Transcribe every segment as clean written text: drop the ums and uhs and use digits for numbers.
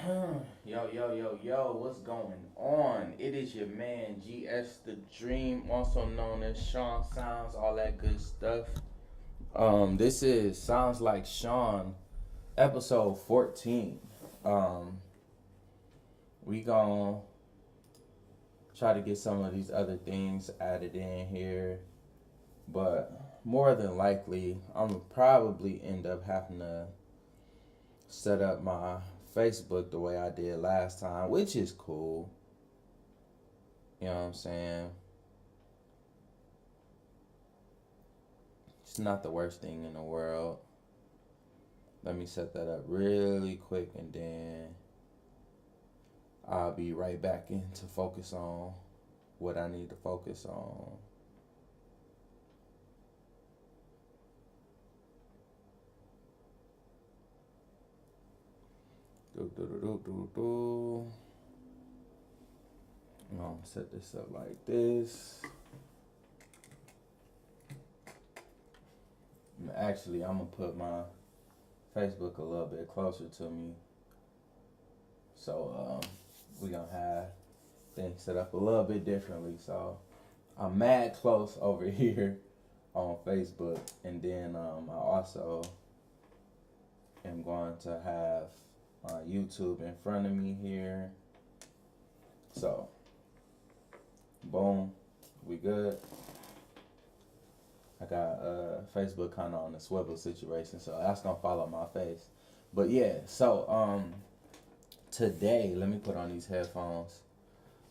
Yo, what's going on? It is your man GS the Dream, also known as Sean Sounds, all that good stuff. This is Sounds Like Sean, episode 14. Um, we gon' try to get some of these other things added in here, but more than likely, I'm probably end up having to set up my Facebook the way I did last time, which is cool. You know what I'm saying? It's not the worst thing in the world. Let me set that up really quick and then I'll be right back in to focus on what I need to focus on. I'm gonna set this up like this. Actually, I'm gonna put my Facebook a little bit closer to me. So we gonna have things set up a little bit differently. So I'm mad close over here on Facebook, and then I also am going to have YouTube in front of me here. So boom, we good. I got Facebook kind of on the swivel situation, so that's gonna follow my face. But yeah, so today, let me put on these headphones.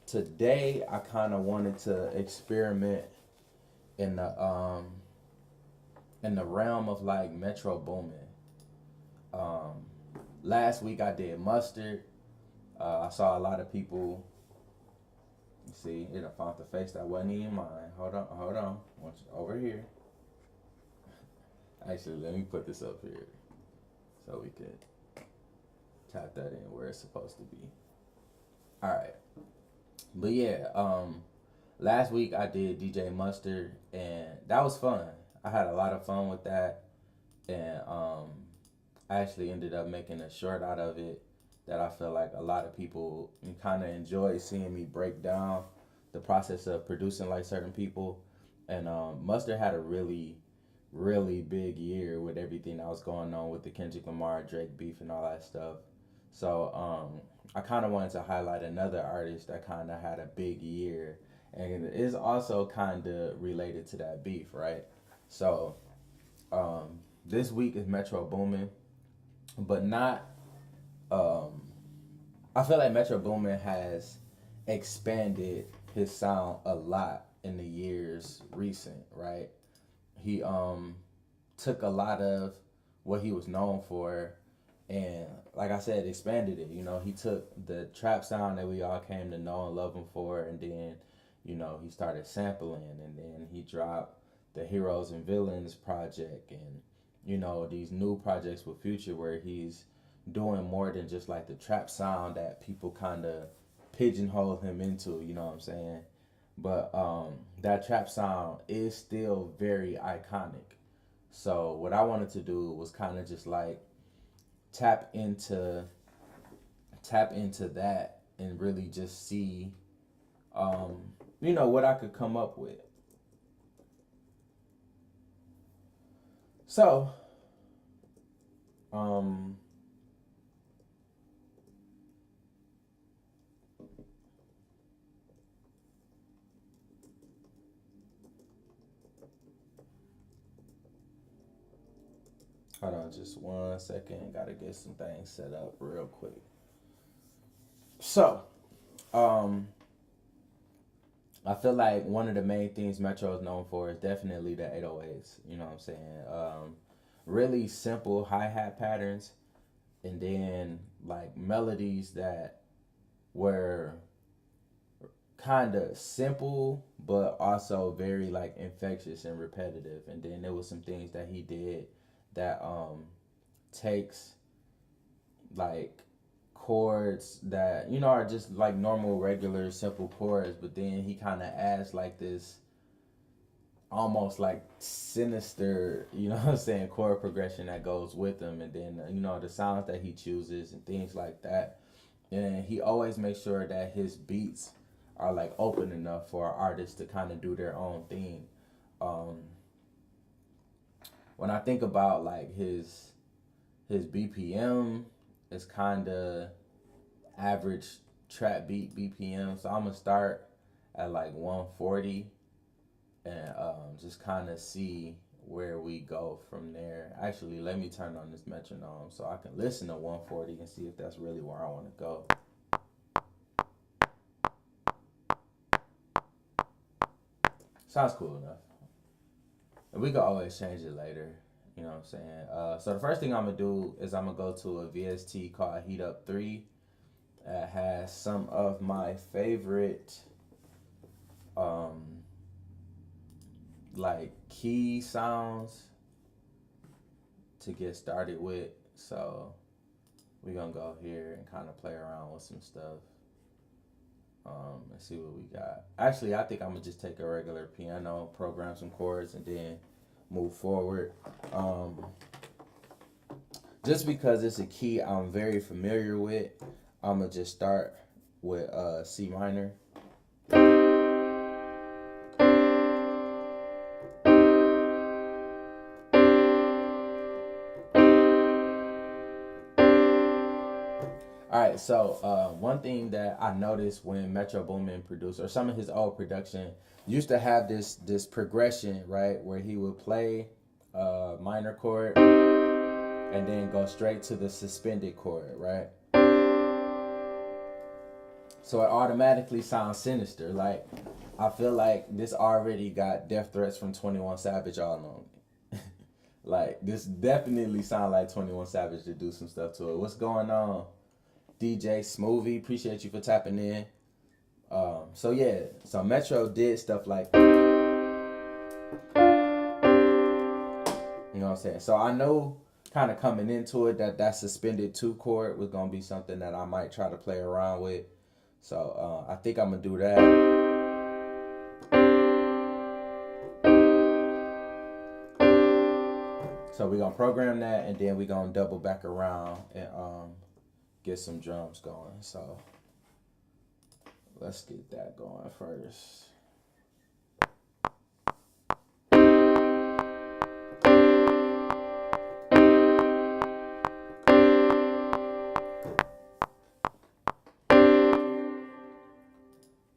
Today, I kind of wanted to experiment in the realm of like Metro Boomin. Last week I did Mustard. I saw a lot of people. You see, it found the face that wasn't even mine. Hold on. Over here. Actually, let me put this up here so we could tap that in where it's supposed to be. All right. But yeah, last week I did DJ Mustard, and that was fun. I had a lot of fun with that, and I actually ended up making a short out of it that I feel like a lot of people kind of enjoy seeing me break down the process of producing like certain people. And Mustard had a really big year with everything that was going on with the Kendrick Lamar Drake beef and all that stuff. So I kind of wanted to highlight another artist that kind of had a big year, and is also kind of related to that beef, right? So this week is Metro Boomin, but not. I feel like Metro Boomin has expanded his sound a lot in the years recent, right? He took a lot of what he was known for and, like I said, expanded it. You know, he took the trap sound that we all came to know and love him for, and then, you know, he started sampling, and then he dropped the Heroes and Villains project, and, you know, these new projects with Future where he's doing more than just like the trap sound that people kind of pigeonhole him into, you know what I'm saying? But that trap sound is still very iconic. So what I wanted to do was kind of just like tap into that and really just see you know what I could come up with. So um hold on just 1 second, gotta get some things set up real quick. So um I feel like one of the main things Metro is known for is definitely the 808s. You know what I'm saying? Really simple hi hat patterns, and then like melodies that were kind of simple but also very like infectious and repetitive. And then there was some things that he did that takes like chords that you know are just like normal regular simple chords, but then he kind of adds like this almost like sinister, you know what I'm saying, chord progression that goes with them, and then you know the sounds that he chooses and things like that. and he always makes sure that his beats are like open enough for artists to kind of do their own thing. Um, when I think about like his BPM, it's kind of average trap beat BPM. So I'm gonna start at like 140 and just kind of see where we go from there. Actually, let me turn on this metronome so I can listen to 140 and see if that's really where I want to go. Sounds cool enough. And we can always change it later. You know what I'm saying? So the first thing I'm going to do is I'm going to go to a VST called Heat Up 3. That has some of my favorite like key sounds to get started with. So we're going to go here and kind of play around with some stuff. Let's see what we got. Actually, I think I'm going to just take a regular piano, program some chords, and then move forward. Just because it's a key I'm very familiar with, I'm going to just start with C minor. Alright, so one thing that I noticed when Metro Boomin produced, or some of his old production, used to have this progression, right, where he would play a minor chord and then go straight to the suspended chord, right? So it automatically sounds sinister. Like, I feel like this already got death threats from 21 Savage all on it. Like, this definitely sounds like 21 Savage to do some stuff to it. What's going on? DJ Smoothie, appreciate you for tapping in. So yeah, so Metro did stuff like, you know what I'm saying? So I know kind of coming into it that suspended 2 chord was gonna be something that I might try to play around with. So I think I'm gonna do that. So we're gonna program that, and then we're gonna double back around and get some drums going. So let's get that going first.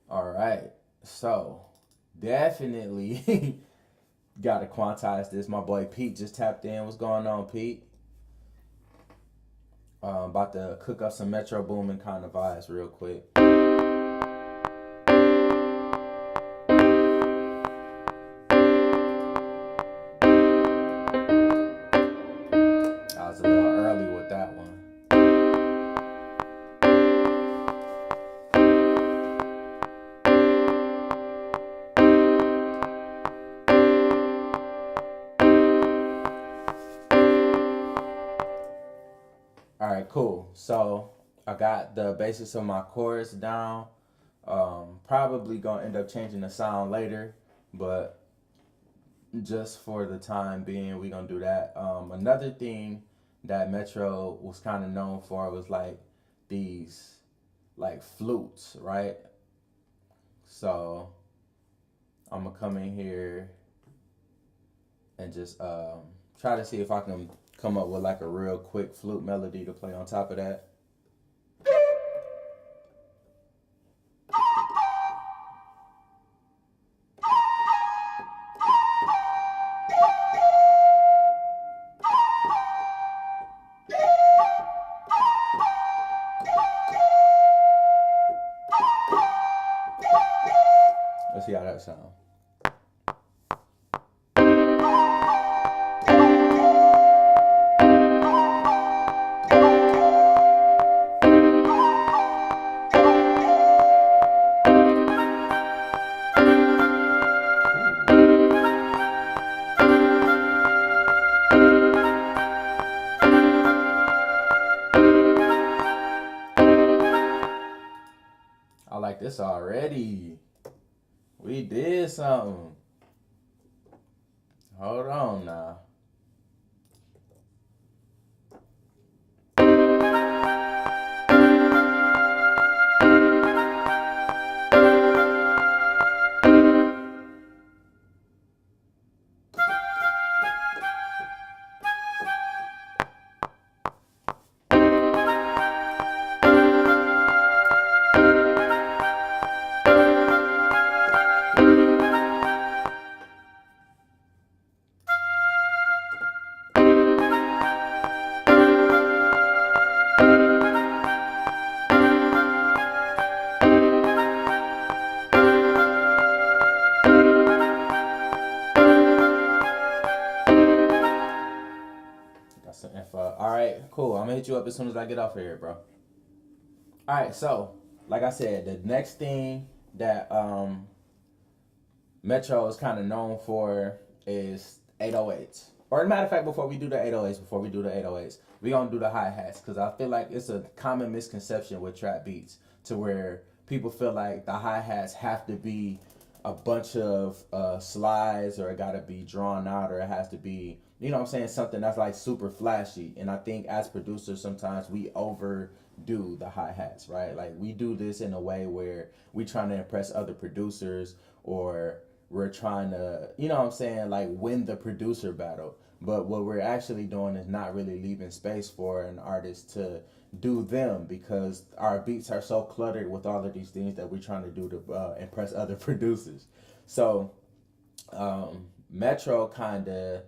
All right, so definitely gotta quantize this. My boy Pete just tapped in. What's going on, Pete? About to cook up some Metro Boomin kind of vibes real quick. I was a little early with that one. Alright, cool. So I got the basics of my chorus down. Probably gonna end up changing the sound later, but just for the time being, we're gonna do that. Another thing that Metro was kind of known for was like these like flutes, right? So I'm gonna come in here and just try to see if I can come up with like a real quick flute melody to play on top of that. Let's see how that sounds. I like this already. We did something. Hold on now. info. All right, cool. I'm gonna hit you up as soon as I get off of here, bro. All right, so like I said, the next thing that Metro is kind of known for is 808s. Or as a matter of fact, before we do the 808s, we gonna do the hi-hats because I feel like it's a common misconception with trap beats to where people feel like the hi-hats have to be a bunch of slides, or it gotta be drawn out, or it has to be, you know what I'm saying, something that's like super flashy. And I think as producers sometimes we overdo the hi-hats, right? Like we do this in a way where we trying to impress other producers, or we're trying to, you know what I'm saying, like win the producer battle. But what we're actually doing is not really leaving space for an artist to do them, because our beats are so cluttered with all of these things that we're trying to do to impress other producers. So Metro kind of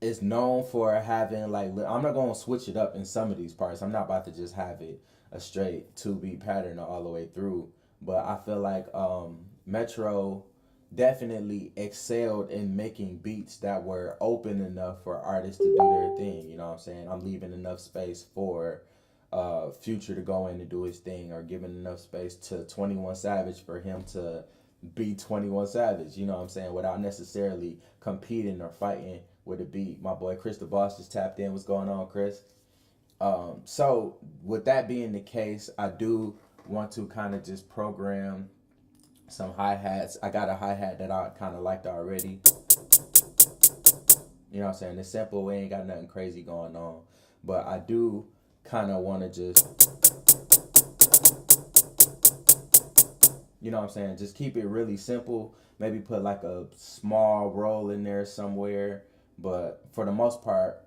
is known for having like, I'm not going to switch it up in some of these parts. I'm not about to just have it a straight 2-beat pattern all the way through. But I feel like Metro definitely excelled in making beats that were open enough for artists to do their thing. You know what I'm saying? I'm leaving enough space for Future to go in and do his thing, or giving enough space to 21 Savage for him to be 21 Savage, you know what I'm saying, without necessarily competing or fighting with a beat. My boy Chris the Boss just tapped in. What's going on, Chris? So with that being the case, I do want to kind of just program some hi-hats. I got a hi-hat that I kind of liked already. You know what I'm saying? It's simple. We ain't got nothing crazy going on. But I do kind of want to just, you know what I'm saying, just keep it really simple. Maybe put like a small roll in there somewhere. But for the most part,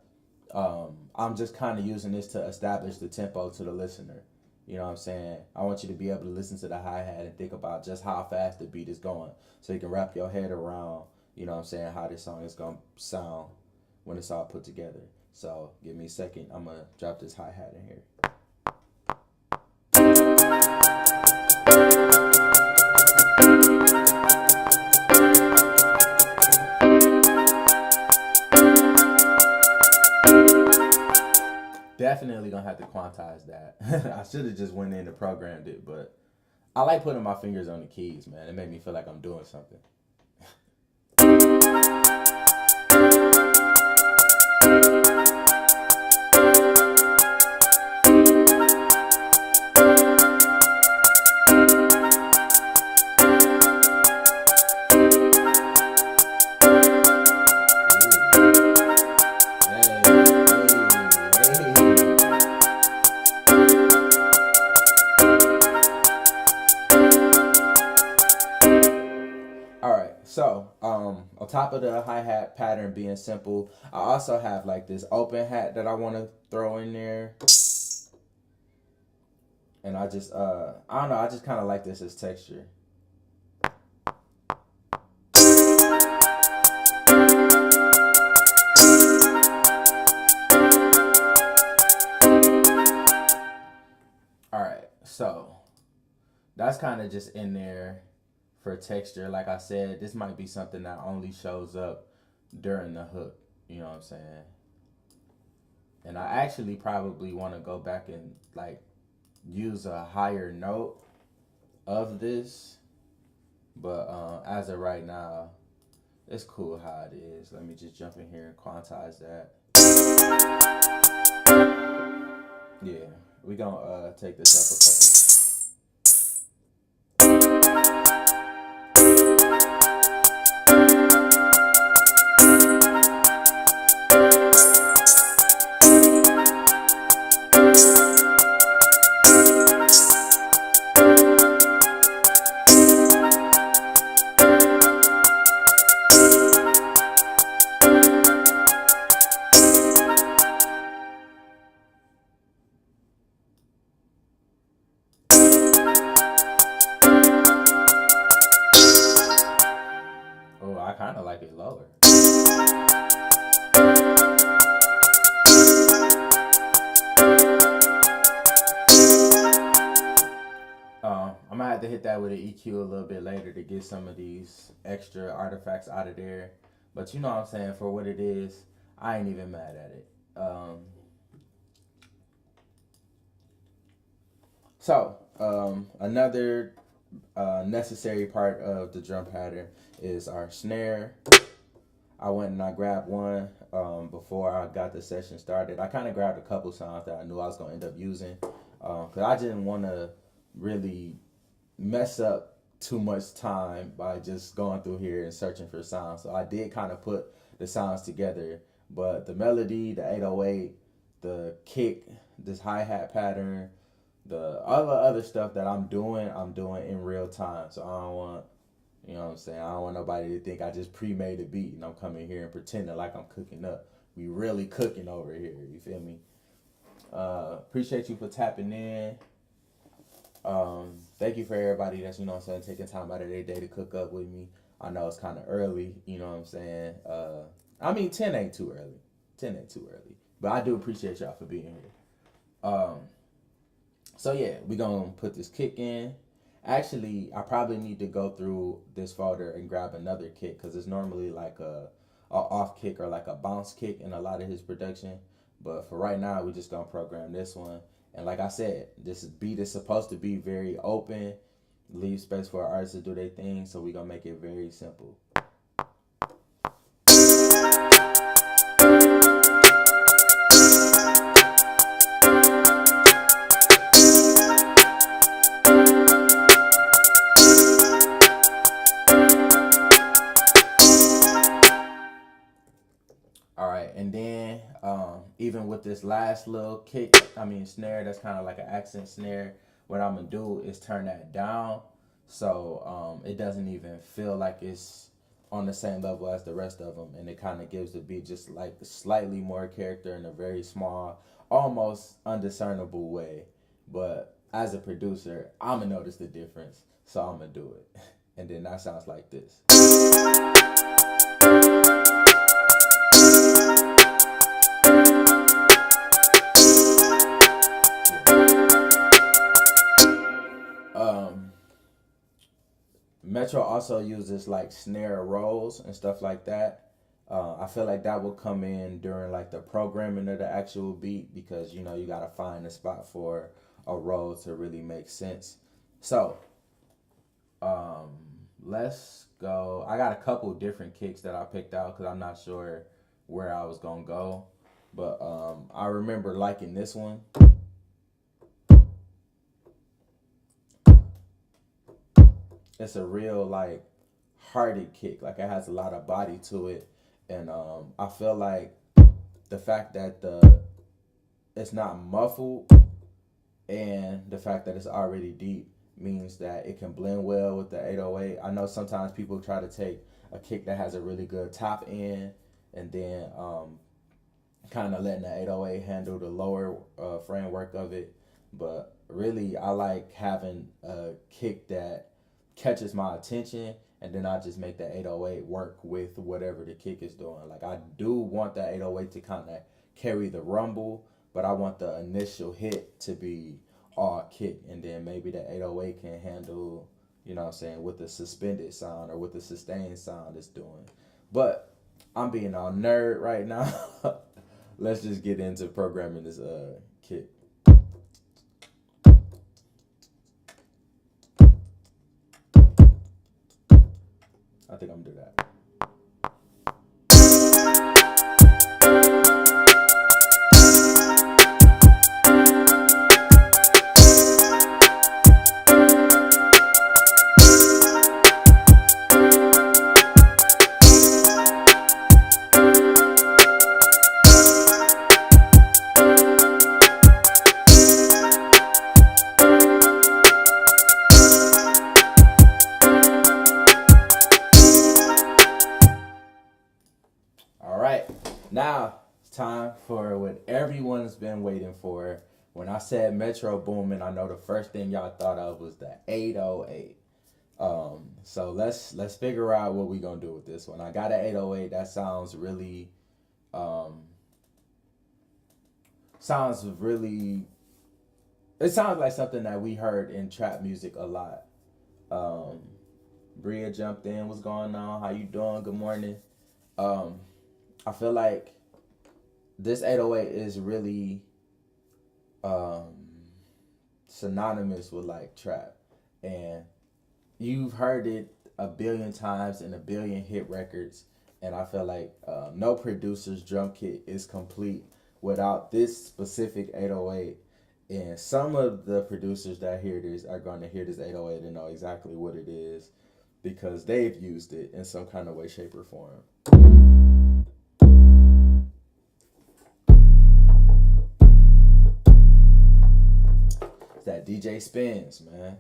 I'm just kind of using this to establish the tempo to the listener. You know what I'm saying? I want you to be able to listen to the hi-hat and think about just how fast the beat is going, so you can wrap your head around, you know what I'm saying, how this song is going to sound when it's all put together. So give me a second. I'm going to drop this hi-hat in here. Definitely gonna have to quantize that. I should have just went in and programmed it, but I like putting my fingers on the keys, man. It made me feel like I'm doing something. So, on top of the hi-hat pattern being simple, I also have like this open hat that I want to throw in there. And I just, I don't know, I just kind of like this as texture. Alright, so that's kind of just in there for texture. Like I said, this might be something that only shows up during the hook, you know what I'm saying? And I actually probably want to go back and like use a higher note of this, but as of right now, it's cool how it is. Let me just jump in here and quantize that. Yeah, we gonna take this up a couple. I kind of like it lower. I'm gonna have to hit that with an EQ a little bit later to get some of these extra artifacts out of there. But you know what I'm saying, for what it is, I ain't even mad at it. Um, another necessary part of the drum pattern is our snare. I went and I grabbed one before I got the session started. I kind of grabbed a couple sounds that I knew I was going to end up using because I didn't want to really mess up too much time by just going through here and searching for sounds. So I did kind of put the sounds together, but the melody, the 808, the kick, this hi-hat pattern, the other stuff that I'm doing in real time. So I don't want, you know what I'm saying, I don't want nobody to think I just pre-made a beat and I'm coming here and pretending like I'm cooking up. We really cooking over here, you feel me? Appreciate you for tapping in. Thank you for everybody that's, you know what I'm saying, taking time out of their day to cook up with me. I know it's kind of early, you know what I'm saying. I mean, 10 ain't too early. 10 ain't too early. But I do appreciate y'all for being here. So yeah, we gonna put this kick in. Actually, I probably need to go through this folder and grab another kick because it's normally like a off kick or like a bounce kick in a lot of his production. But for right now, we're just gonna program this one. And like I said, this beat is supposed to be very open, leave space for artists to do their thing. So we're gonna make it very simple. And then even with this last little kick, snare, that's kind of like an accent snare. What I'm gonna do is turn that down so it doesn't even feel like it's on the same level as the rest of them, and it kind of gives the beat just like slightly more character in a very small, almost undiscernible way. But as a producer, I'm gonna notice the difference, so I'm gonna do it. And then that sounds like this. Metro also uses like snare rolls and stuff like that. I feel like that will come in during like the programming of the actual beat because you know you gotta find a spot for a roll to really make sense. So let's go. I got a couple different kicks that I picked out because I'm not sure where I was gonna go, but I remember liking this one. It's a real like hearted kick, like it has a lot of body to it, and I feel like the fact that it's not muffled and the fact that it's already deep means that it can blend well with the 808. I know sometimes people try to take a kick that has a really good top end and then kind of letting the 808 handle the lower framework of it, but really I like having a kick that catches my attention, and then I just make the 808 work with whatever the kick is doing. Like I do want that 808 to kind of carry the rumble, but I want the initial hit to be all kick, and then maybe the 808 can handle, you know what I'm saying, with the suspended sound or with the sustained sound it's doing. But I'm being all nerd right now. Let's just get into programming this kick. I think I'm gonna do that. Now it's time for what everyone's been waiting for. When I said Metro Boomin, I know the first thing y'all thought of was the 808. So let's figure out what we gonna do with this one. I got an 808 that sounds really it sounds like something that we heard in trap music a lot. Bria jumped in. What's going on? How you doing? Good morning. I feel like this 808 is really um, synonymous with like trap, and you've heard it a billion times in a billion hit records, and I feel like no producer's drum kit is complete without this specific 808. And some of the producers that hear this are going to hear this 808 and know exactly what it is because they've used it in some kind of way, shape, or form. It's that DJ spins, man.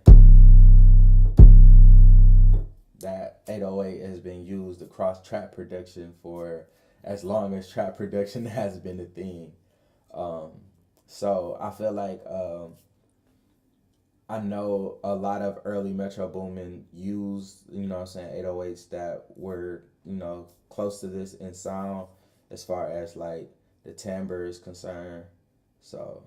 That 808 has been used across trap production for as long as trap production has been a thing. Um, so I feel like I know a lot of early Metro Boomin used, 808s that were, close to this in sound as far as like the timbre is concerned. So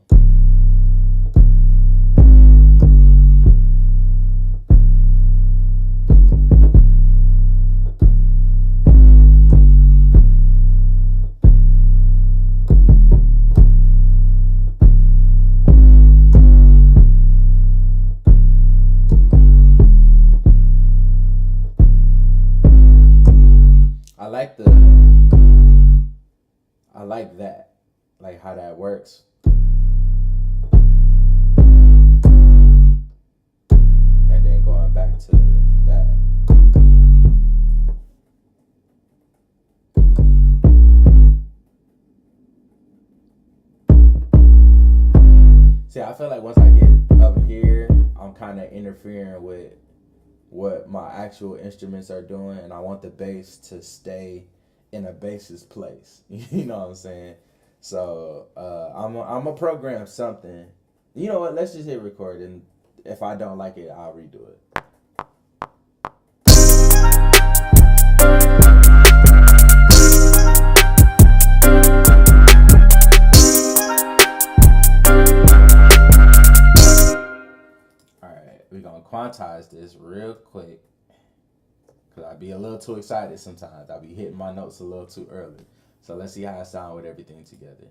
I like the I like that, like how that works. And then going back to that. See, I feel like once I get up here, I'm kind of interfering with what my actual instruments are doing, and I want the bass to stay in a bassist place. You know what I'm saying? So I'm a program something. You know what? Let's just hit record, and if I don't like it, I'll redo it. All right, we're gonna quantize this real quick. Cause I be a little too excited sometimes. I be hitting my notes a little too early. So let's see how it sound with everything together.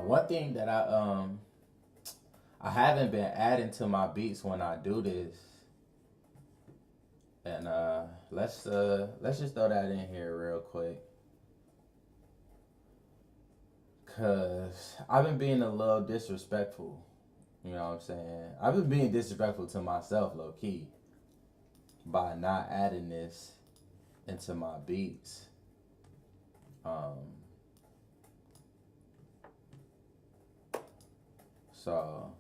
One thing that I haven't been adding to my beats when I do this, and let's just throw that in here real quick, cause I've been being a little disrespectful. You know what I'm saying? I've been being disrespectful to myself, low key, by not adding this into my beats. So,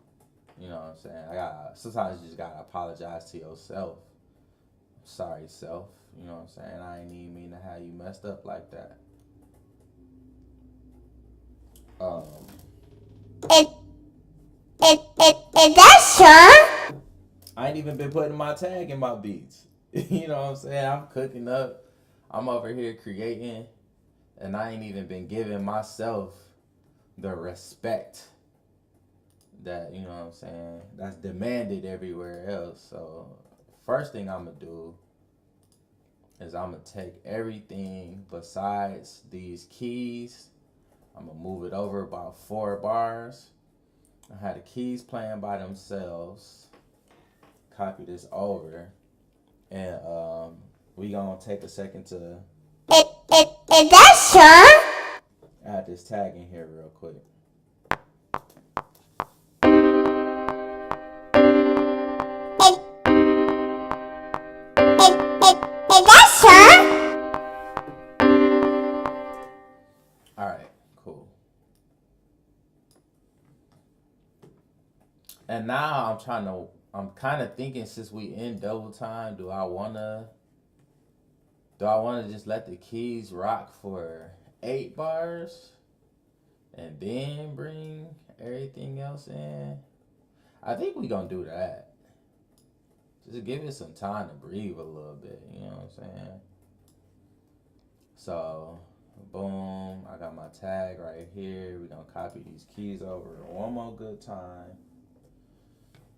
you know what I'm saying? Sometimes you just gotta apologize to yourself. Sorry, self. You know what I'm saying? I ain't even mean to have you messed up like that. Is that Sean? I ain't even been putting my tag in my beats. You know what I'm saying? I'm cooking up. I'm over here creating, and I ain't even been giving myself the respect that, you know what I'm saying, that's demanded everywhere else. So first thing I'm gonna do is I'm gonna take everything besides these keys, I'm gonna move it over about 4 bars. I had the keys playing by themselves. Copy this over, and we gonna take a second to Is that Shawn? Add this tag in here real quick. Is that Shawn? Alright, cool. And now I'm kind of thinking, since we in double time, do I wanna just let the keys rock for 8 bars and then bring everything else in? I think we gonna do that. Just give it some time to breathe a little bit, you know what I'm saying? So, boom, I got my tag right here. We're gonna copy these keys over one more good time.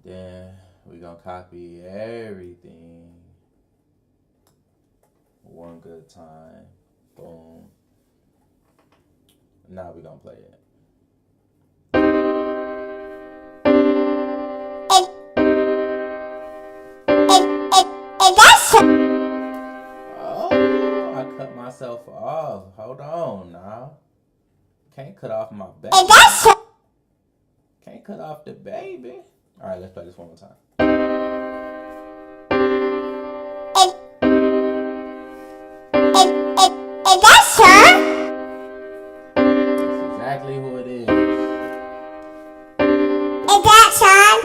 Then we're gonna copy everything one good time. Boom. Now we're gonna play it. Oh, I cut myself off. Hold on now. Can't cut off my baby. Can't cut off the baby. Alright, let's play this one more time. That's exactly who it is. Is that Shawn?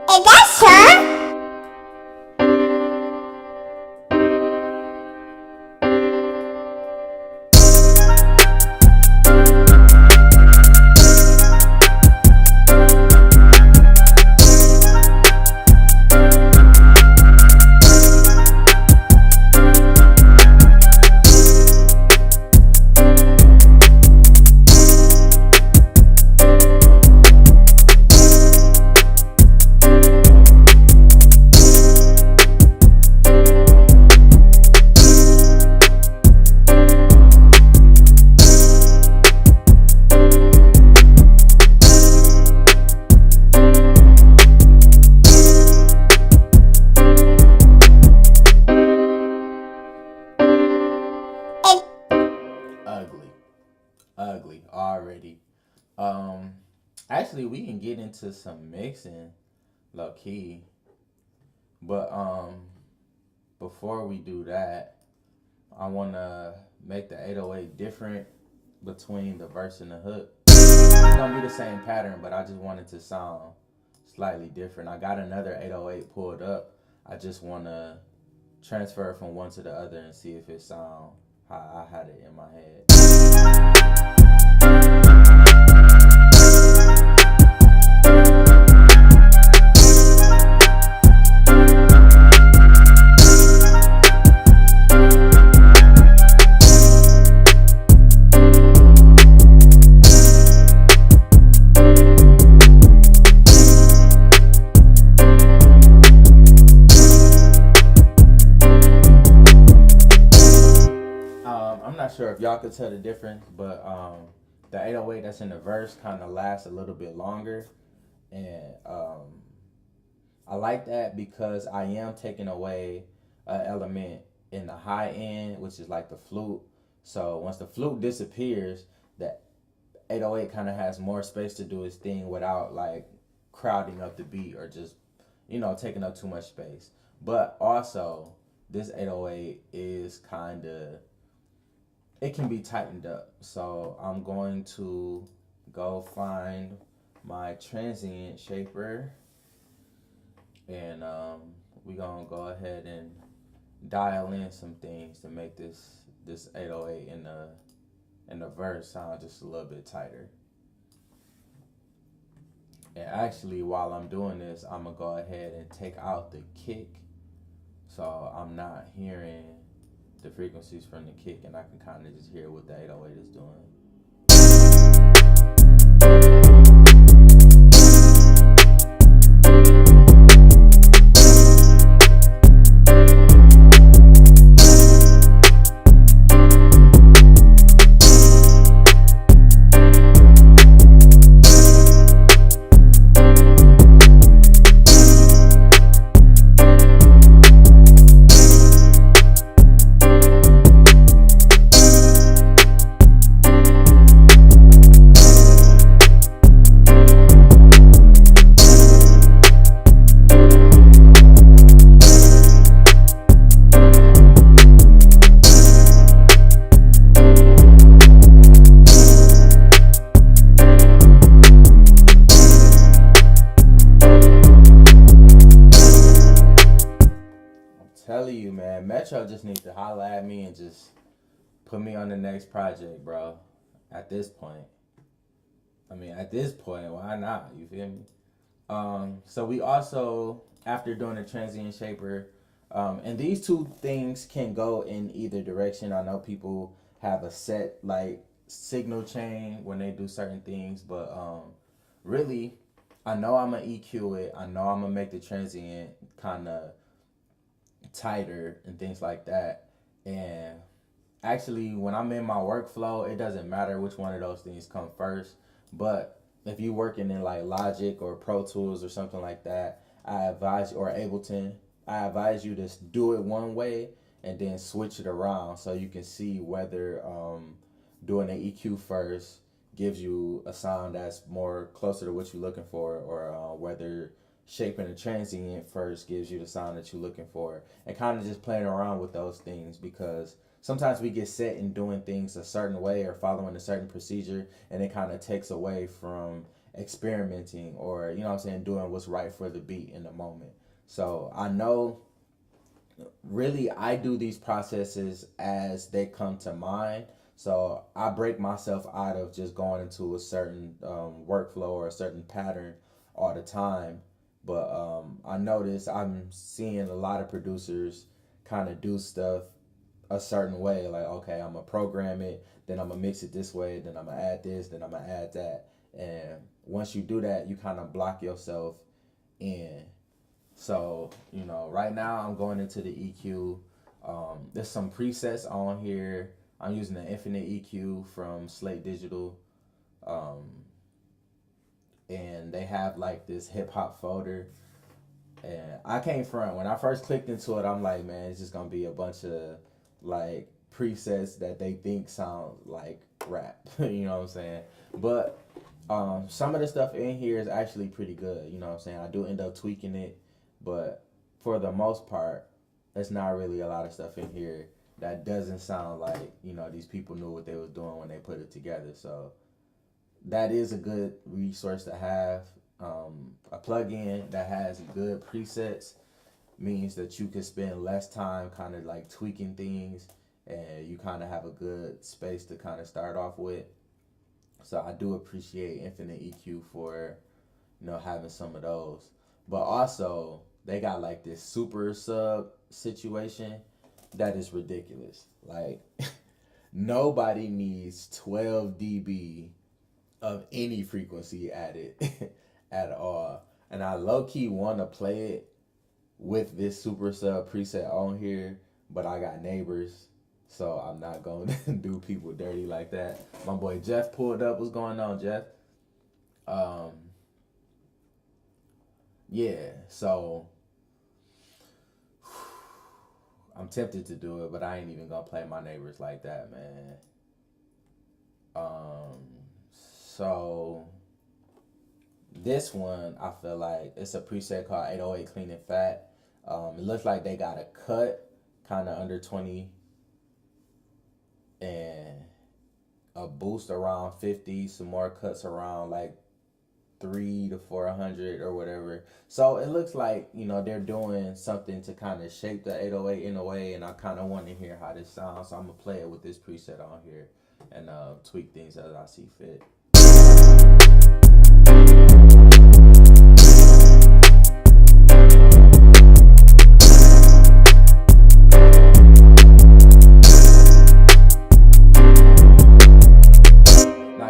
Is that Shawn? Ugly already. Actually, we can get into some mixing, low key. But before we do that, I wanna make the 808 different between the verse and the hook. It's gonna be the same pattern, but I just wanted to sound slightly different. I got another 808 pulled up. I just wanna transfer from one to the other and see if it sound how I had it in my head. Sure if y'all could tell the difference, but the 808 that's in the verse kind of lasts a little bit longer, and I like that because I am taking away an element in the high end, which is like the flute. So once the flute disappears, the 808 kind of has more space to do its thing without like crowding up the beat or just, you know, taking up too much space. But also this 808 is kind of, it can be tightened up. So I'm going to go find my transient shaper, and we're gonna go ahead and dial in some things to make this 808 in the verse sound just a little bit tighter. And actually, while I'm doing this, I'm gonna go ahead and take out the kick, so I'm not hearing the frequencies from the kick, and I can kind of just hear what the 808 is doing. Metro just needs to holler at me and just put me on the next project, bro. At this point. Why not? You feel me? So we also, after doing the transient shaper, and these two things can go in either direction. I know people have a set like signal chain when they do certain things, but really, I know I'm gonna EQ it. I know I'm gonna make the transient kind of tighter and things like that. And actually, when I'm in my workflow, it doesn't matter which one of those things come first. But if you're working in like Logic or Pro Tools or something like that, or Ableton, I advise you to do it one way and then switch it around so you can see whether doing the EQ first gives you a sound that's more closer to what you're looking for, or whether shaping a transient first gives you the sound that you're looking for, and kind of just playing around with those things, because sometimes we get set in doing things a certain way or following a certain procedure, and it kind of takes away from experimenting, or you know what I'm saying, doing what's right for the beat in the moment. So I know really I do these processes as they come to mind. So I break myself out of just going into a certain workflow or a certain pattern all the time. But I notice I'm seeing a lot of producers kind of do stuff a certain way. Like, okay, I'm going to program it, then I'm going to mix it this way, then I'm going to add this, then I'm going to add that. And once you do that, you kind of block yourself in. So, you know, right now I'm going into the EQ. There's some presets on here. I'm using the Infinite EQ from Slate Digital. And they have like this hip hop folder. And I came from, when I first clicked into it, I'm like, man, it's just going to be a bunch of like presets that they think sound like rap. You know what I'm saying? But some of the stuff in here is actually pretty good. You know what I'm saying? I do end up tweaking it. But for the most part, there's not really a lot of stuff in here that doesn't sound like, you know, these people knew what they was doing when they put it together. So that is a good resource to have. A plugin that has good presets means that you can spend less time kind of like tweaking things, and you kind of have a good space to kind of start off with. So I do appreciate Infinite EQ for, you know, having some of those. But also, they got like this super sub situation that is ridiculous. Like, nobody needs 12 dB of any frequency added at all. And I low key want to play it with this super sub preset on here, but I got neighbors, so I'm not going to do people dirty like that. My boy Jeff pulled up. What's going on, Jeff? Yeah, so I'm tempted to do it, but I ain't even gonna play my neighbors like that, man. So this one, I feel like it's a preset called 808 Clean and Fat. It looks like they got a cut kind of under 20 and a boost around 50, some more cuts around like 3 to 400 or whatever. So it looks like, you know, they're doing something to kind of shape the 808 in a way, and I kind of want to hear how this sounds. So I'm gonna play it with this preset on here and tweak things as I see fit.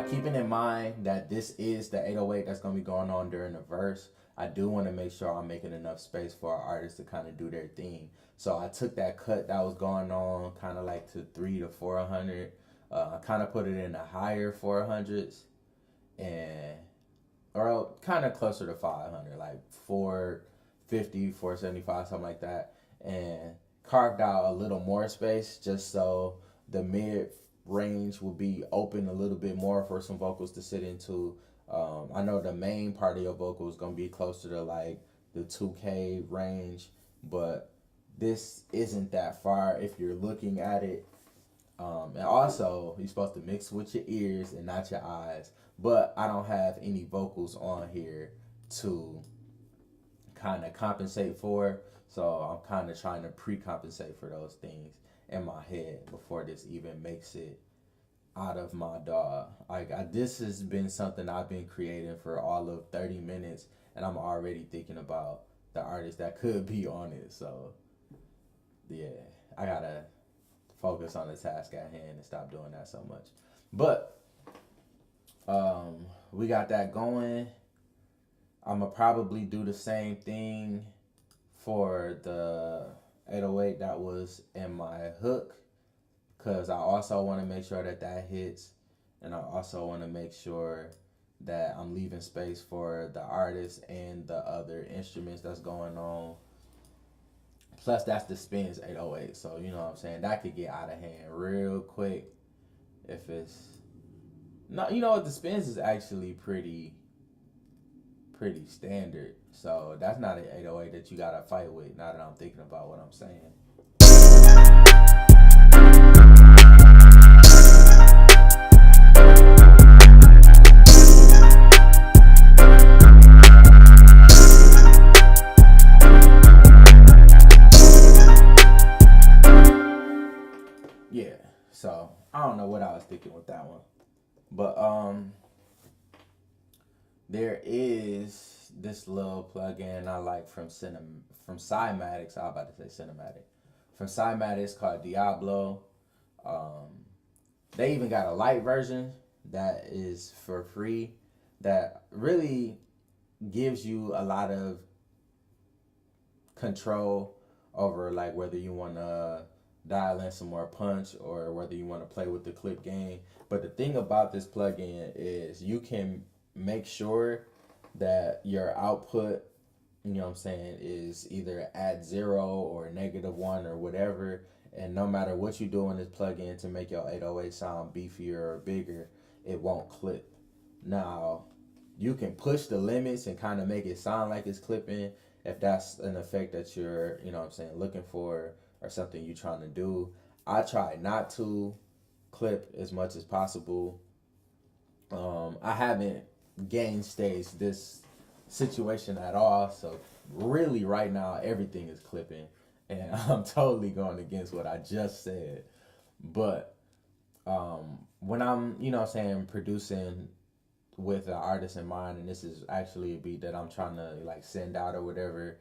Keeping in mind that this is the 808 that's going to be going on during the verse, I do want to make sure I'm making enough space for our artists to kind of do their thing. So I took that cut that was going on kind of like to 3 to 400. I kind of put it in the higher 400s, and or kind of closer to 500, like 450, 475, something like that, and carved out a little more space just so the mid range will be open a little bit more for some vocals to sit into. I know the main part of your vocal is going to be closer to like the 2K range, but this isn't that far if you're looking at it. And also, you're supposed to mix with your ears and not your eyes, but I don't have any vocals on here to kind of compensate for. So I'm kind of trying to pre-compensate for those things in my head before this even makes it out of my dog. This has been something I've been creating for all of 30 minutes, and I'm already thinking about the artists that could be on it. So yeah, I gotta focus on the task at hand and stop doing that so much. But we got that going. I'ma probably do the same thing for the 808 that was in my hook, because I also want to make sure that that hits, and I also want to make sure that I'm leaving space for the artist and the other instruments that's going on. Plus, that's the spins 808, so you know what I'm saying, that could get out of hand real quick if it's no. You know what, the spins is actually pretty standard, so that's not an 808 that you gotta fight with. Now that I'm thinking about what I'm saying. Yeah, so I don't know what I was thinking with that one, but there is this little plugin I like from Cymatics. I was about to say Cinematic. From Cymatics called Diablo. Um, they even got a light version that is for free that really gives you a lot of control over like whether you want to dial in some more punch or whether you want to play with the clip gain. But the thing about this plugin is you can make sure that your output, you know what I'm saying, is either at 0 or -1 or whatever. And no matter what you do in this plugin to make your 808 sound beefier or bigger, it won't clip. Now, you can push the limits and kind of make it sound like it's clipping if that's an effect that you're, you know what I'm saying, looking for or something you're trying to do. I try not to clip as much as possible. I haven't gainstaged this situation at all, so really right now everything is clipping, and I'm totally going against what I just said. But when I'm, you know what I'm saying, producing with an artist in mind, and this is actually a beat that I'm trying to like send out or whatever,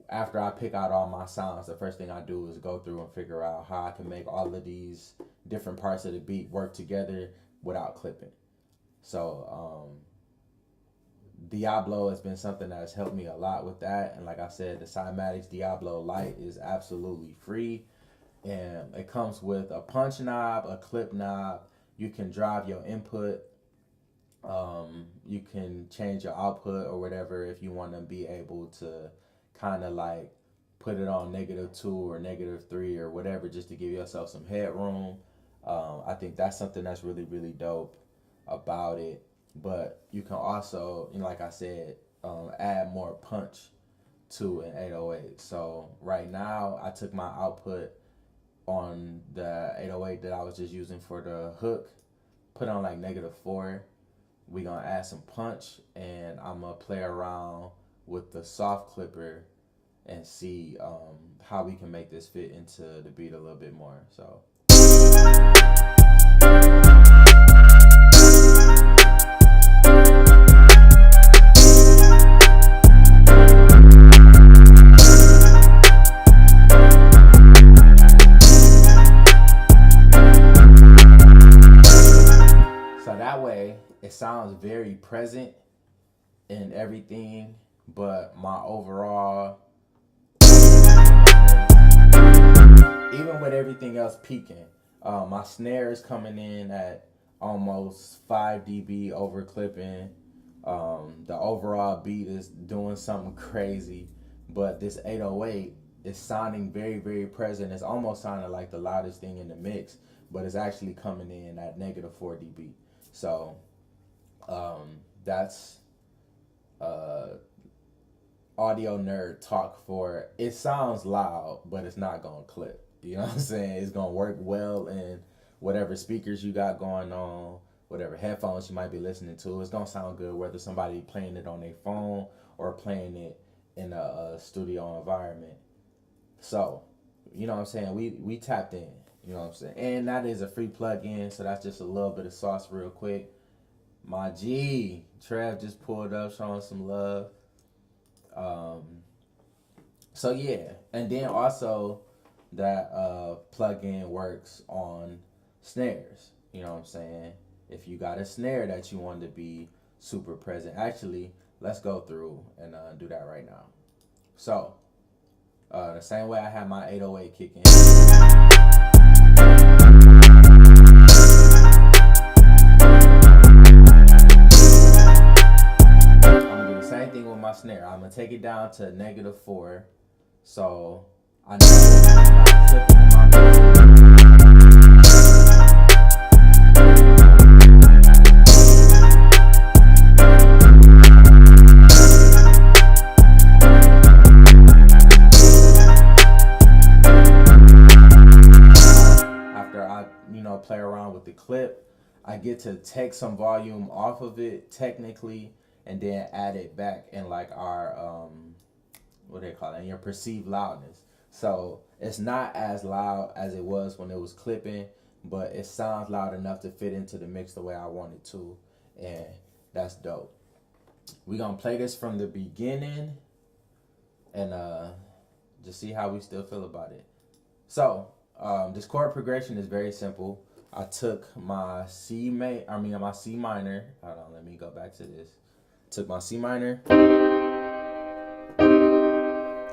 after I pick out all my sounds, the first thing I do is go through and figure out how I can make all of these different parts of the beat work together without clipping. So Diablo has been something that has helped me a lot with that. And like I said, the Cymatics Diablo Lite is absolutely free. And it comes with a punch knob, a clip knob. You can drive your input. You can change your output or whatever if you want to be able to kind of like put it on -2 or -3 or whatever, just to give yourself some headroom. I think that's something that's really, really dope about it. But you can also, you know, like I said, add more punch to an 808. So right now, I took my output on the 808 that I was just using for the hook, put on like -4. We gonna add some punch, and I'm gonna play around with the soft clipper and see how we can make this fit into the beat a little bit more. So. So that way, it sounds very present in everything, but my overall, even with everything else peaking, my snare is coming in at almost 5 dB over clipping. The overall beat is doing something crazy, but this 808 is sounding very, very present. It's almost sounding like the loudest thing in the mix, but it's actually coming in at -4 dB. So that's audio nerd talk for it. Sounds loud, but it's not gonna clip. You know what I'm saying? It's gonna work well in whatever speakers you got going on, whatever headphones you might be listening to. It's gonna sound good whether somebody playing it on their phone or playing it in a studio environment. So, you know what I'm saying? We tapped in. You know what I'm saying? And that is a free plug-in, so that's just a little bit of sauce real quick. My G, Trev just pulled up showing some love. So yeah, and then also that plugin works on snares. You know what I'm saying? If you got a snare that you want to be super present, actually, let's go through and do that right now. So the same way I have my 808 kicking. I'm gonna do the same thing with my snare. I'm gonna take it down to -4. So I know I'm not flipping in my after I, play around with the clip, I get to take some volume off of it technically and then add it back in like our what they call it, in your perceived loudness. So it's not as loud as it was when it was clipping, but it sounds loud enough to fit into the mix the way I want it to, and that's dope. We're gonna play this from the beginning and just see how we still feel about it. So this chord progression is very simple. I took my my C minor. Hold on, let me go back to this. Took my C minor,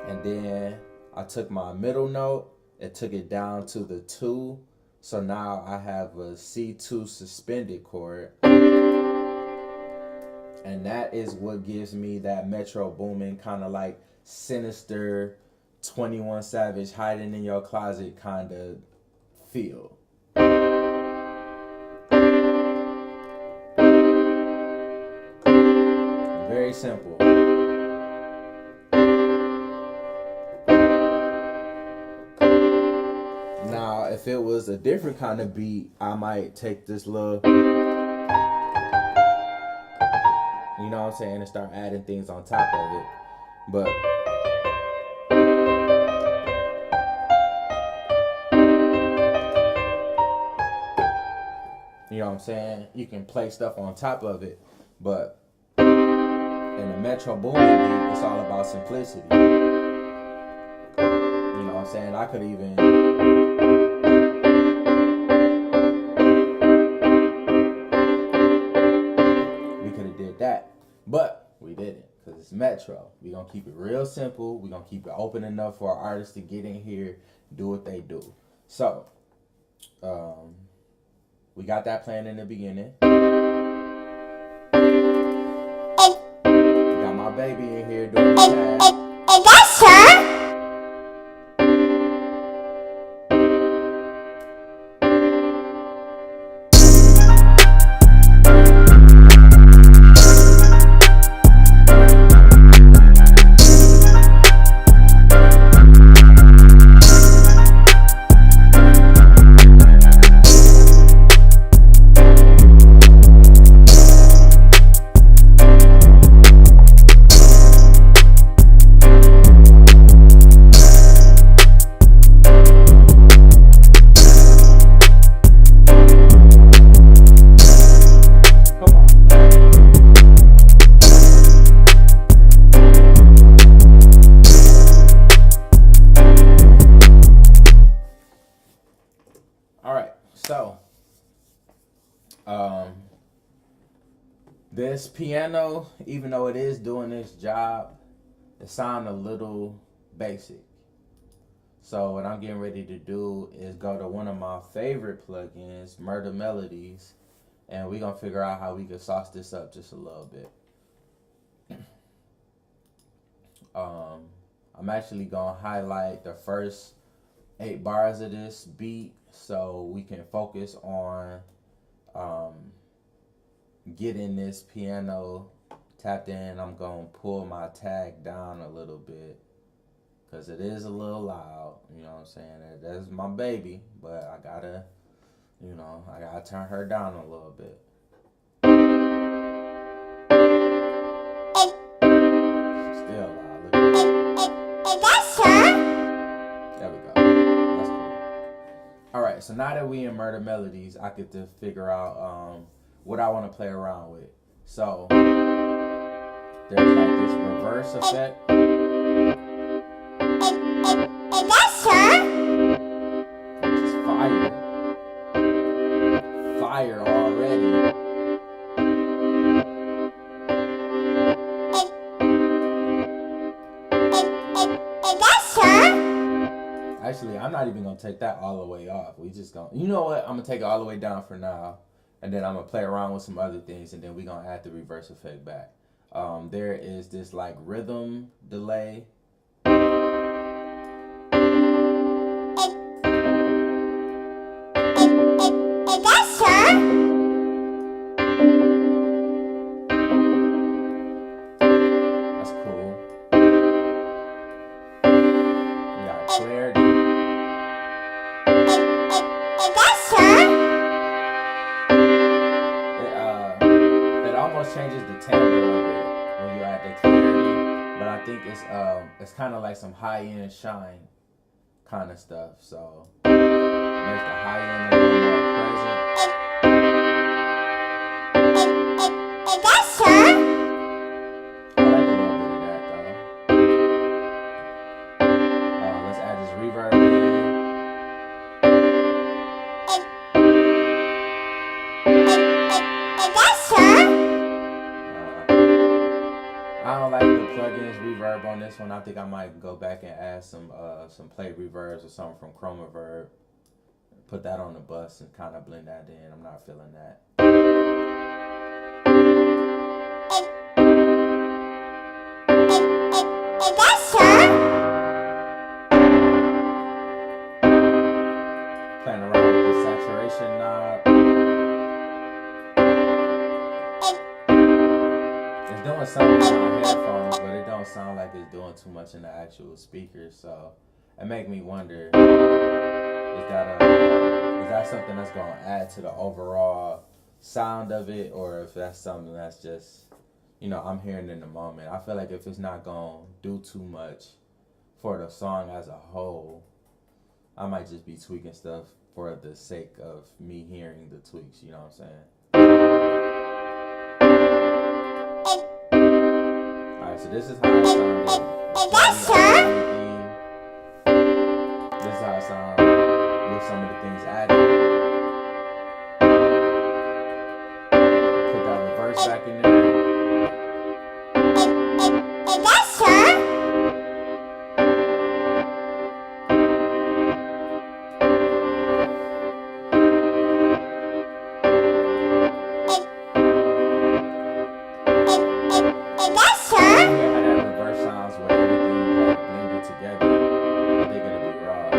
and then I took my middle note and took it down to the 2. So now I have a C2 suspended chord. And that is what gives me that Metro Boomin kind of like sinister 21 Savage hiding in your closet kind of feel. Very simple. Now, if it was a different kind of beat, I might take this little, you know what I'm saying, and start adding things on top of it. But you know what I'm saying? You can play stuff on top of it, but in the Metro Boomin beat, it's all about simplicity. You know what I'm saying? I could even, we could have did that, but we didn't, because it's Metro. We're going to keep it real simple. We're going to keep it open enough for our artists to get in here, do what they do. So, we got that playing in the beginning. Got my baby in here doing the tag. Is that Sean? This piano, even though it is doing its job, it sounds a little basic. So what I'm getting ready to do is go to one of my favorite plugins, Murder Melodies, and we're going to figure out how we can sauce this up just a little bit. I'm actually going to highlight the first 8 bars of this beat so we can focus on getting this piano tapped in. I'm going to pull my tag down a little bit because it is a little loud, you know what I'm saying? That's my baby, but I gotta turn her down a little bit. She's still loud. Look at Is that Sean? All right, so now that we in murder melodies, I get to figure out what I want to play around with. So there's like this reverse effect. Is that Sean? Which is fire. Fire already. Is that Sean? Actually, I'm not even gonna take that all the way off. We just gonna, you know what? I'm gonna take it all the way down for now, and then I'm gonna play around with some other things, and then we gonna add the reverse effect back. There is this like rhythm delay. Is that Sean? That's cool. We got clarity. Is that Sean? It almost changes the timbre of it when you add the clarity, but I think it's kind of like some high end shine kind of stuff. So makes the high end a little more present. Is that Sean? I like a little bit of that though. Let's add this reverb in. Is that Sean? I don't like the plugins reverb on this one. I think I might go back and add some play reverbs or something from Chromaverb. Put that on the bus and kind of blend that in. I'm not feeling that. Is that Sean? Playing around with the saturation knob. It's doing something in my headphones, but it don't sound like it's doing too much in the actual speakers. So it make me wonder, is that something that's gonna add to the overall sound of it, or if that's something that's just, I'm hearing in the moment. I feel like if it's not gonna do too much for the song as a whole, I might just be tweaking stuff for the sake of me hearing the tweaks, you know what I'm saying? Alright, so this is how it sounded. Is that Sean? This is how it sounds with some of the things added. Put that reverse back in there. Is that Sean? Is that Sean? How that reverse sounds where everything like blended together. I think it'll be raw.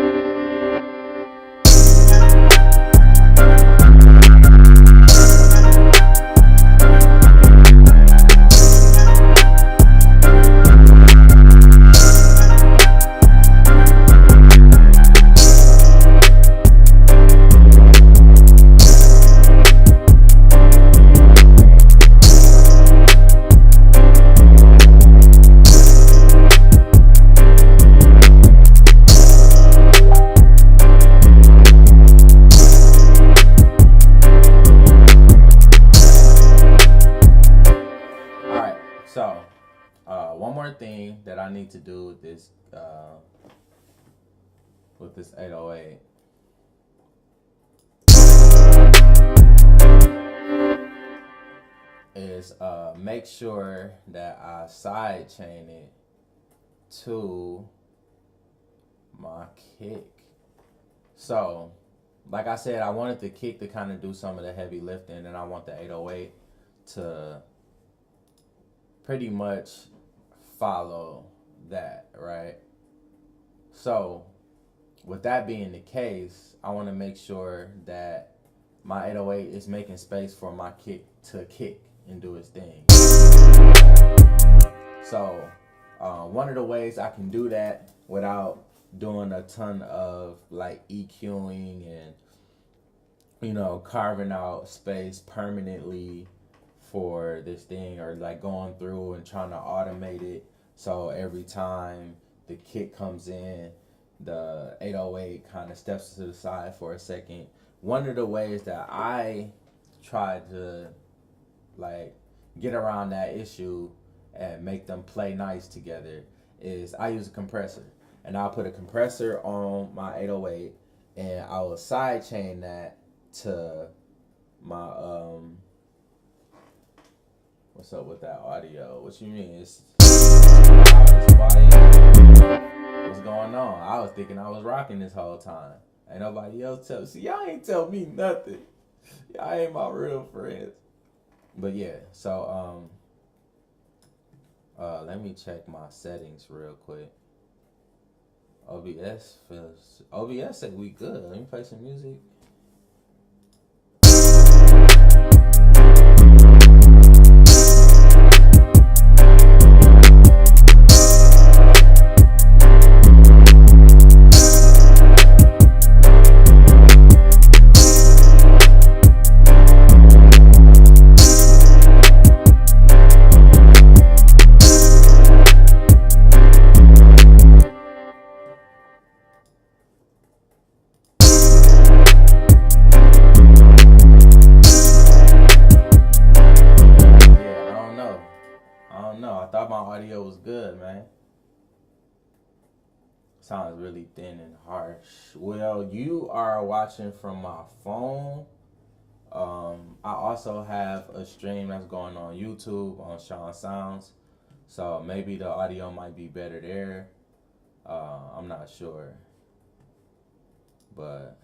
So, one more thing that I need to do with this 808 is make sure that I side chain it to my kick. So, like I said, I wanted the kick to kind of do some of the heavy lifting, and I want the 808 to pretty much follow that, right? So, with that being the case, I want to make sure that my 808 is making space for my kick to kick and do its thing. So, one of the ways I can do that without doing a ton of like EQing and carving out space permanently for this thing, or like going through and trying to automate it so every time the kick comes in the 808 kind of steps to the side for a second. One of the ways that I try to like get around that issue and make them play nice together is I use a compressor. And I'll put a compressor on my 808 and I will sidechain that to my what's up with that audio? What you mean? It's loud, it's quiet. What's going on? I was thinking I was rocking this whole time. Ain't nobody else tell. See, y'all ain't tell me nothing. Y'all ain't my real friends. But yeah, so let me check my settings real quick. OBS said we good. Let me play some music. Audio was good, man. Sounds really thin and harsh. Well, you are watching from my phone. I also have a stream that's going on YouTube on Shawn Sounds, so maybe the audio might be better there. I'm not sure, but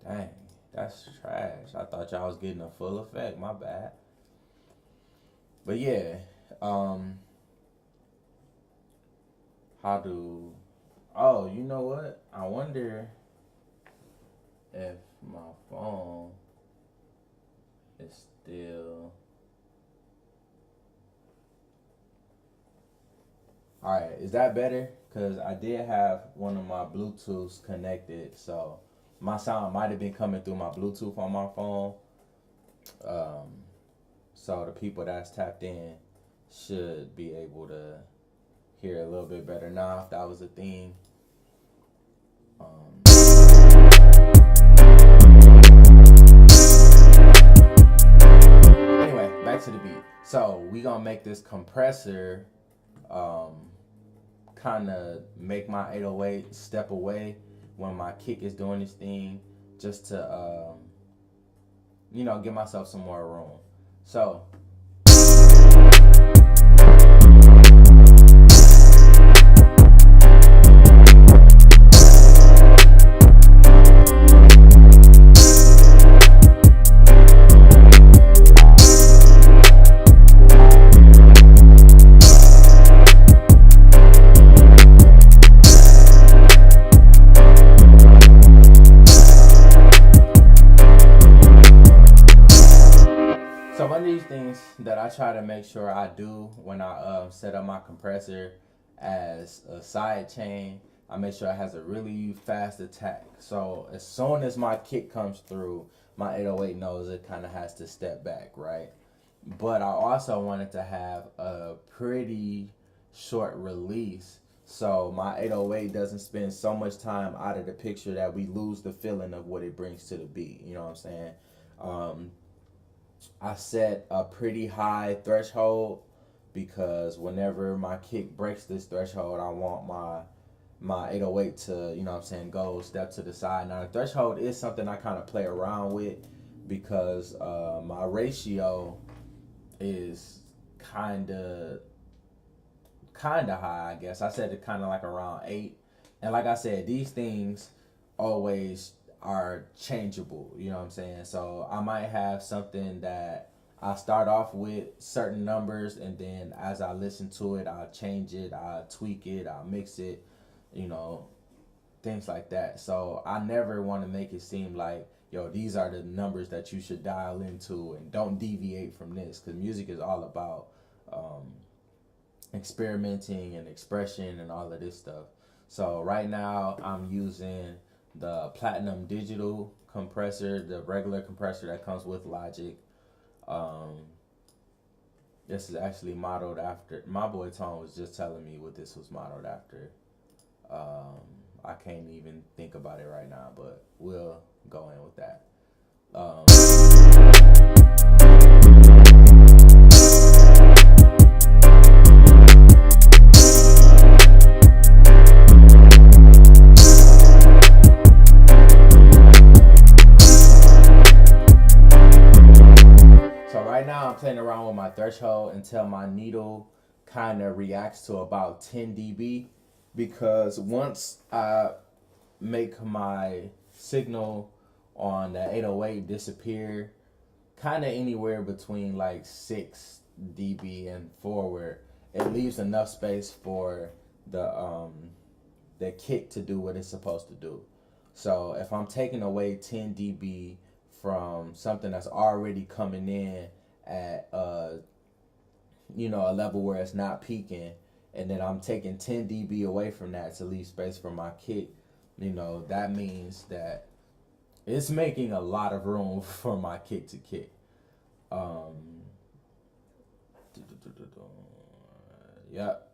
dang, that's trash. I thought y'all was getting a full effect. My bad. But yeah. You know what? I wonder if my phone is still. Alright, is that better? Because I did have one of my Bluetooths connected, so my sound might have been coming through my Bluetooth on my phone. So the people that's tapped in should be able to hear a little bit better now if that was a thing. Anyway, back to the beat. So we gonna make this compressor kind of make my 808 step away when my kick is doing this thing, just to give myself some more room. So one of these things that I try to make sure I do when I set up my compressor as a side chain, I make sure it has a really fast attack. So as soon as my kick comes through, my 808 knows it kind of has to step back, right? But I also wanted to have a pretty short release, so my 808 doesn't spend so much time out of the picture that we lose the feeling of what it brings to the beat. You know what I'm saying? I set a pretty high threshold because whenever my kick breaks this threshold, I want my 808 to, go step to the side. Now the threshold is something I kind of play around with because my ratio is kind of high, I guess. I set it kind of like around 8. And like I said, these things always are changeable, you know what I'm saying? So I might have something that I start off with certain numbers, and then as I listen to it, I'll change it, I'll tweak it, I'll mix it, things like that. So I never want to make it seem like, these are the numbers that you should dial into and don't deviate from this, because music is all about experimenting and expression and all of this stuff. So right now I'm using the Platinum Digital compressor, the regular compressor that comes with Logic. This is actually modeled after, my boy Tone was just telling me what this was modeled after. I can't even think about it right now, but we'll go in with that. So right now I'm playing around with my threshold until my needle kind of reacts to about 10 dB, because once I make my signal on the 808 disappear kind of anywhere between like 6 dB and forward, it leaves enough space for the kick to do what it's supposed to do. So if I'm taking away 10 dB from something that's already coming in at a level where it's not peaking, and then I'm taking 10 dB away from that to leave space for my kick, that means that it's making a lot of room for my kick to kick. Yep.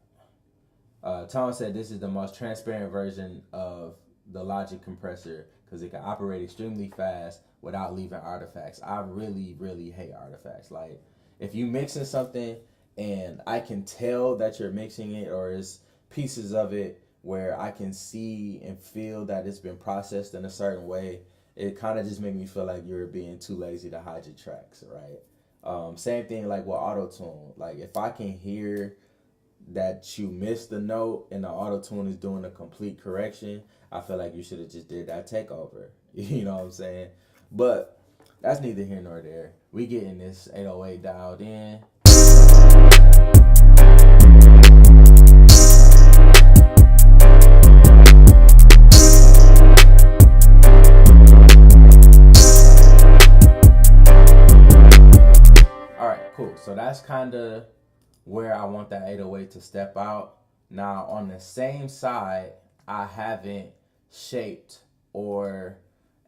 Tom said this is the most transparent version of the Logic compressor because it can operate extremely fast without leaving artifacts. I really, really hate artifacts. Like, if you mixing something and I can tell that you're mixing it, or it's pieces of it where I can see and feel that it's been processed in a certain way, it kind of just make me feel like you're being too lazy to hide your tracks, right? Same thing like with auto-tune. Like, if I can hear that you missed the note and the auto-tune is doing a complete correction, I feel like you should have just did that takeover. You know what I'm saying? But that's neither here nor there. We getting this 808 dialed in. Alright, cool. So that's kind of where I want that 808 to step out. Now on the same side, I haven't shaped or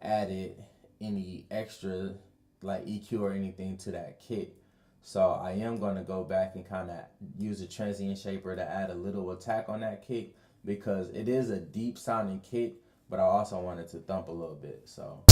added any extra like EQ or anything to that kick. So I am going to go back and kind of use a transient shaper to add a little attack on that kick, because it is a deep sounding kick, but I also want it to thump a little bit. So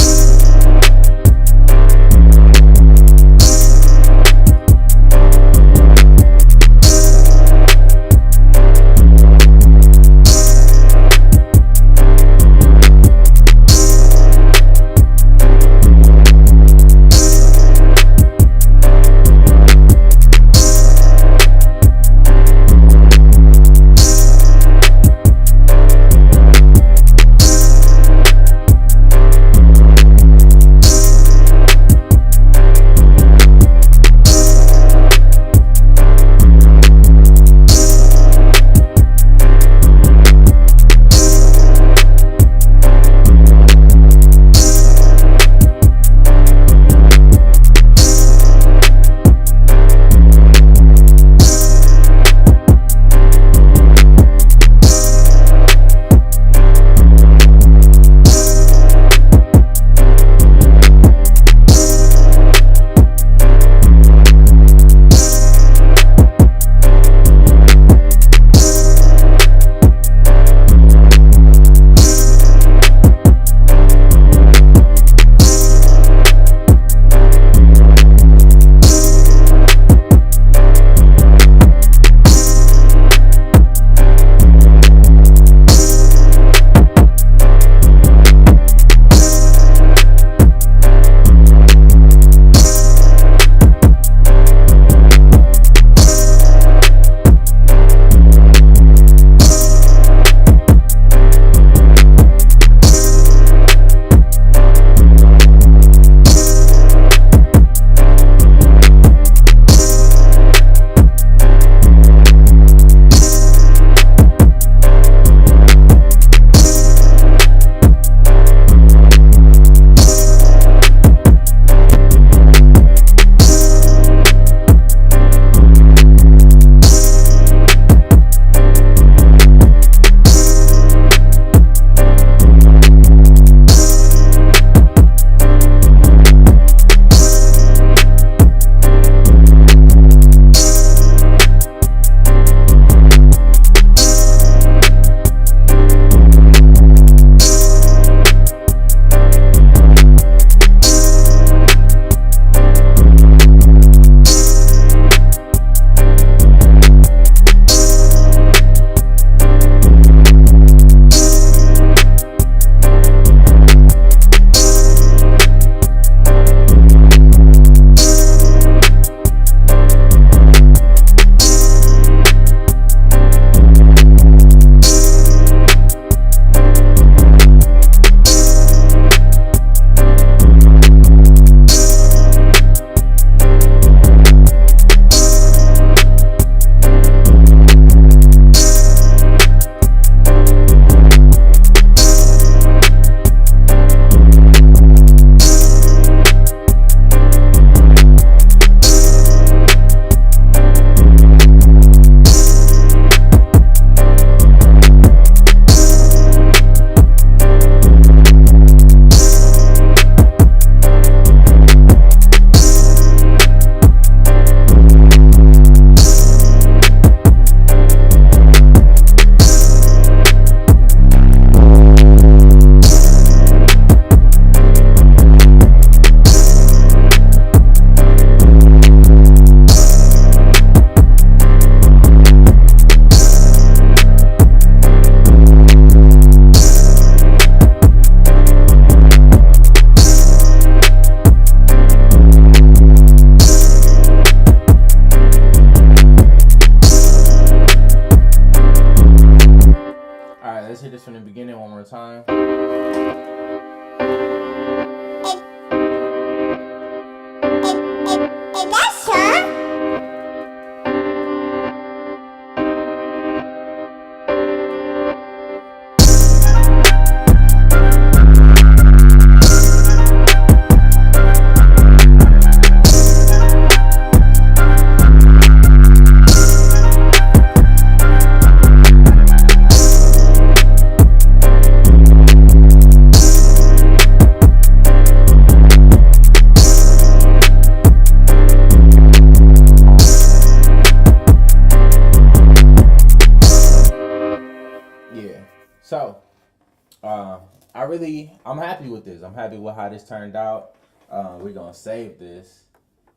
I'm happy with this. I'm happy with how this turned out. We're gonna save this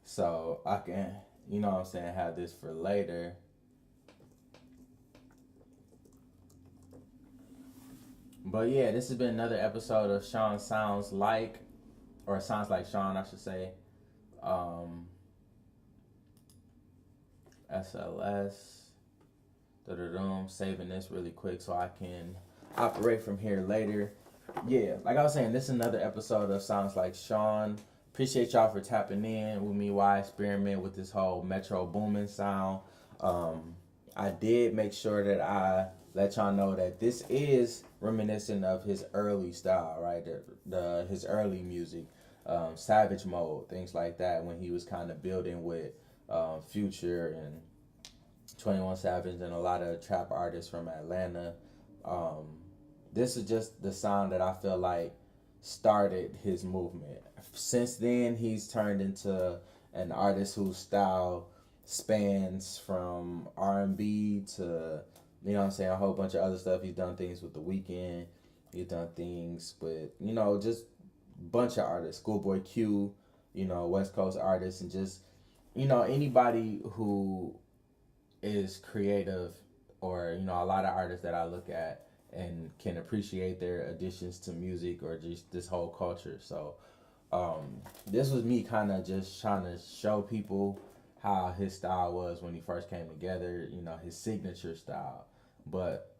so I can, you know what I'm saying, have this for later. But yeah, this has been another episode of Shawn Sounds Like, or Sounds Like Shawn, I should say. SLS. Saving this really quick so I can operate from here later. Yeah, like I was saying, this is another episode of Sounds Like Shawn. Appreciate y'all for tapping in with me while I experiment with this whole Metro Boomin sound. I did make sure that I let y'all know that this is reminiscent of his early style, right? His early music, Savage Mode, things like that, when he was kind of building with Future and 21 Savage and a lot of trap artists from Atlanta. This is just the sound that I feel like started his movement. Since then, he's turned into an artist whose style spans from R&B to, you know what I'm saying, a whole bunch of other stuff. He's done things with The Weeknd. He's done things with, you know, just a bunch of artists. Schoolboy Q, you know, West Coast artists, and just, you know, anybody who is creative, or, you know, a lot of artists that I look at and can appreciate their additions to music or just this whole culture. So this was me kind of just trying to show people how his style was when he first came together, you know, his signature style. But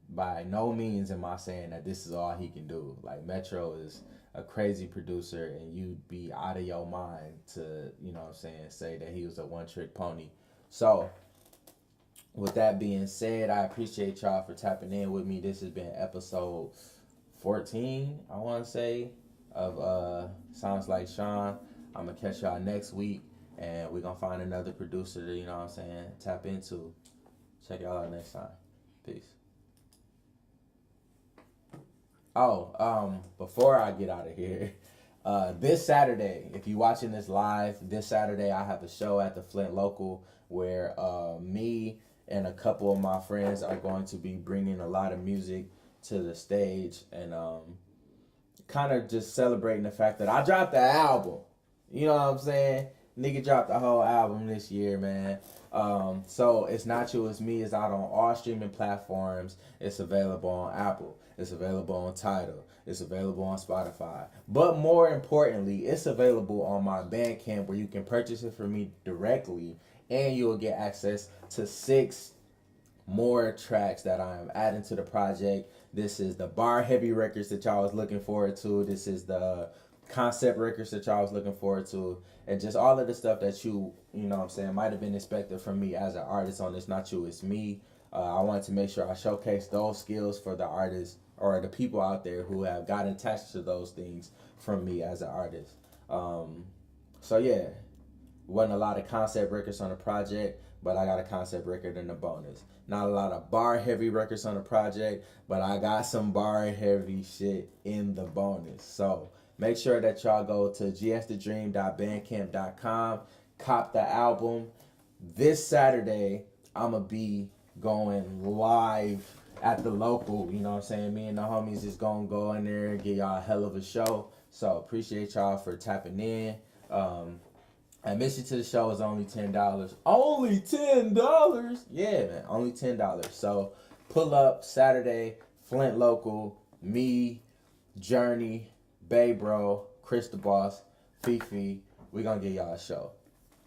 by no means am I saying that this is all he can do. Like, Metro is a crazy producer, and you'd be out of your mind to, you know what I'm saying, say that he was a one-trick pony. So with that being said, I appreciate y'all for tapping in with me. This has been episode 14, I want to say, of Sounds Like Shawn. I'm going to catch y'all next week, and we're going to find another producer to, you know what I'm saying, tap into. Check y'all out next time. Peace. Before I get out of here, this Saturday, if you're watching this live, this Saturday I have a show at the Flint Local where me and a couple of my friends are going to be bringing a lot of music to the stage, and kind of just celebrating the fact that I dropped the album. You know what I'm saying? Nigga dropped the whole album this year, man. So It's Not You, It's Me is out on all streaming platforms. It's available on Apple. It's available on Tidal. It's available on Spotify. But more importantly, it's available on my Bandcamp, where you can purchase it from me directly, and you will get access to 6 more tracks that I am adding to the project. This is the bar heavy records that y'all was looking forward to. This is the concept records that y'all was looking forward to, and just all of the stuff that you know what I'm saying, might have been expected from me as an artist on It's Not You, It's Me. I wanted to make sure I showcase those skills for the artists, or the people out there who have gotten attached to those things from me as an artist. So yeah, wasn't a lot of concept records on the project, but I got a concept record in the bonus. Not a lot of bar heavy records on the project, but I got some bar heavy shit in the bonus. So make sure that y'all go to gsthedream.bandcamp.com, cop the album. This Saturday, I'm going to be going live at the Local. You know what I'm saying? Me and the homies is going to go in there and get y'all a hell of a show. So appreciate y'all for tapping in. Admission to the show is only $10. Only $10? Yeah, man. Only $10. So pull up Saturday, Flint Local, me, Journey, Bay Bro, Chris the Boss, Fifi. We're going to get y'all a show.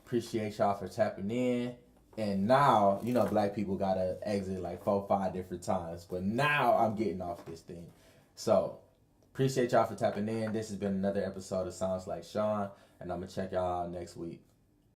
Appreciate y'all for tapping in. And now, you know, black people got to exit like 4-5 different times. But now I'm getting off this thing. So appreciate y'all for tapping in. This has been another episode of Sounds Like Shawn. And I'm going to check y'all out next week.